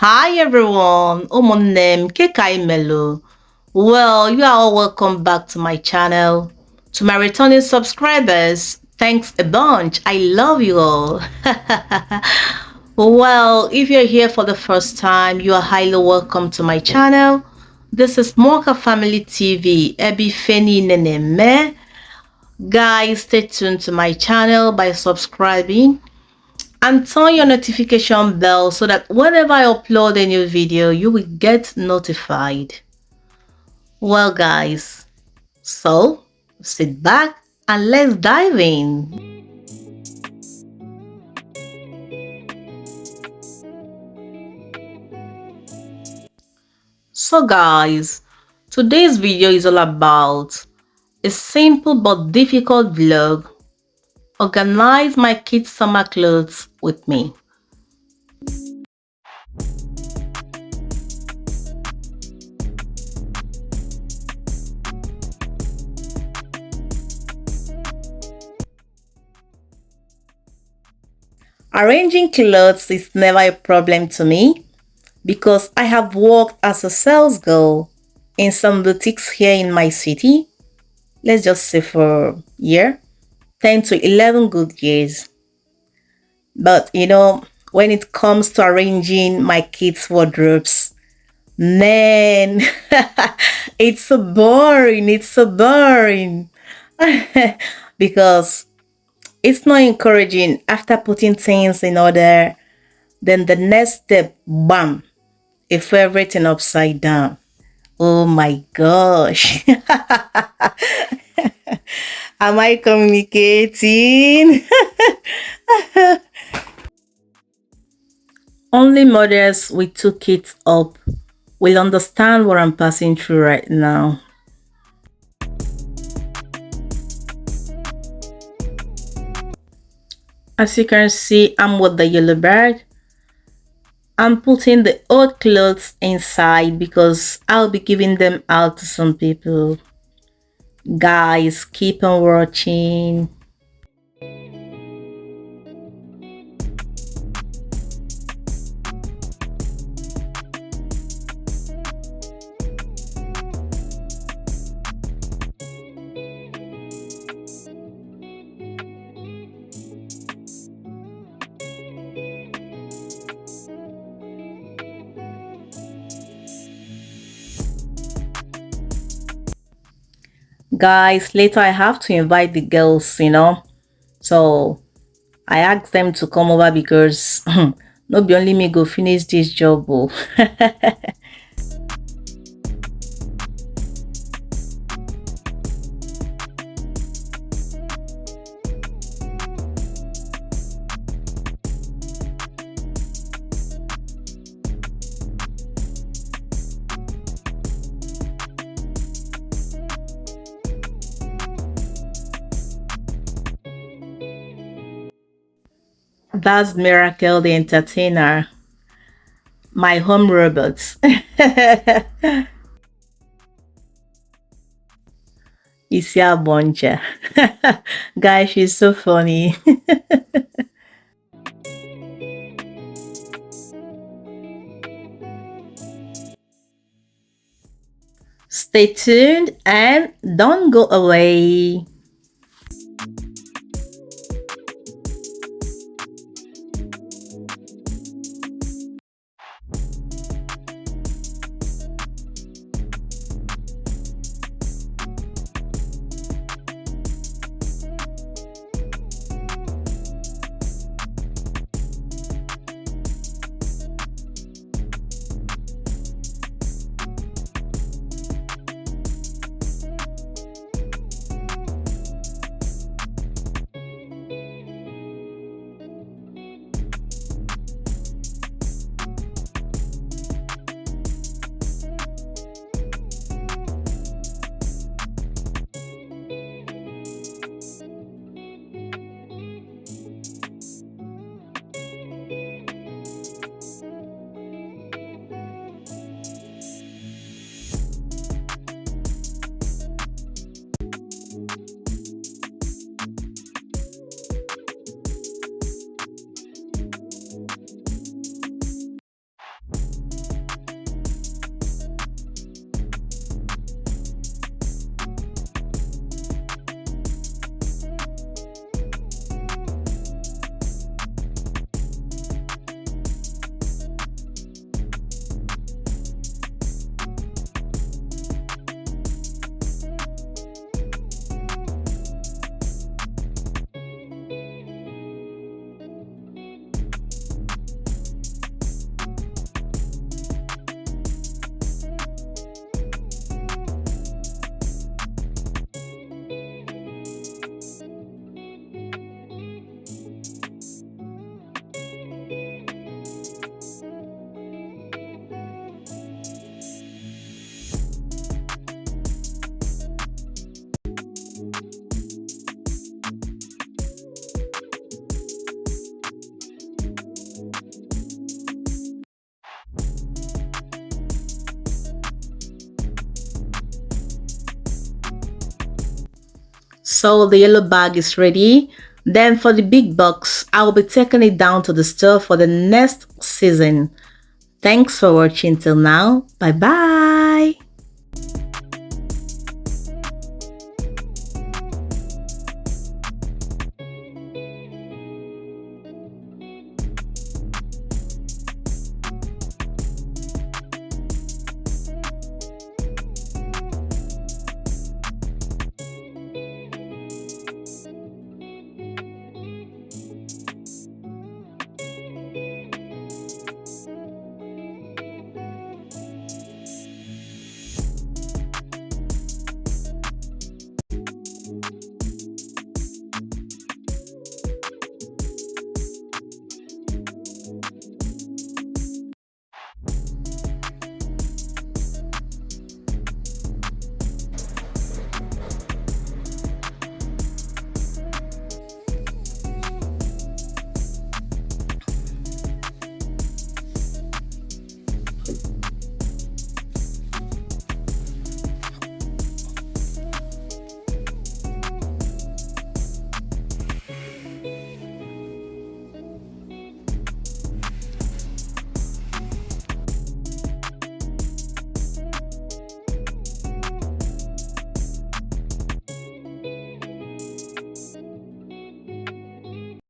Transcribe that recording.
Hi everyone, name Kekai Melo. Well, you are all welcome back to my channel. To my returning subscribers, thanks a bunch. I love you all. Well, if you're here for the first time, you are highly welcome to my channel. This is Mocha Family TV. Ebi Feni Neneme. Guys, stay tuned to my channel by subscribing and turn your notification bell so that whenever I upload a new video, you will get notified. Well, guys, so sit back and let's dive in. So, guys, today's video is all about a simple but difficult vlog. Organize my kids' summer clothes with me. Arranging clothes is never a problem to me because I have worked as a sales girl in some boutiques here in my city. Let's just say for a year, 10 to 11 good years. But when it comes to arranging my kids' wardrobes, man, it's so boring. It's so boring. Because it's not encouraging after putting things in order. Then the next step, bam, if everything upside down. Oh my gosh. Am I communicating? Only mothers with two kids up will understand what I'm passing through right now. As you can see, I'm with the yellow bag. I'm putting the old clothes inside because I'll be giving them out to some people. Guys, keep on watching. Guys, later I have to invite the girls. So I asked them to come over because not be only me go finish this job. Oh. That's Miracle the Entertainer, my home robot. Isia Bonja. Guys, she's so funny. Stay tuned and don't go away. So the yellow bag is ready. Then for the big box, I will be taking it down to the store for the next season. Thanks for watching till now. Bye bye.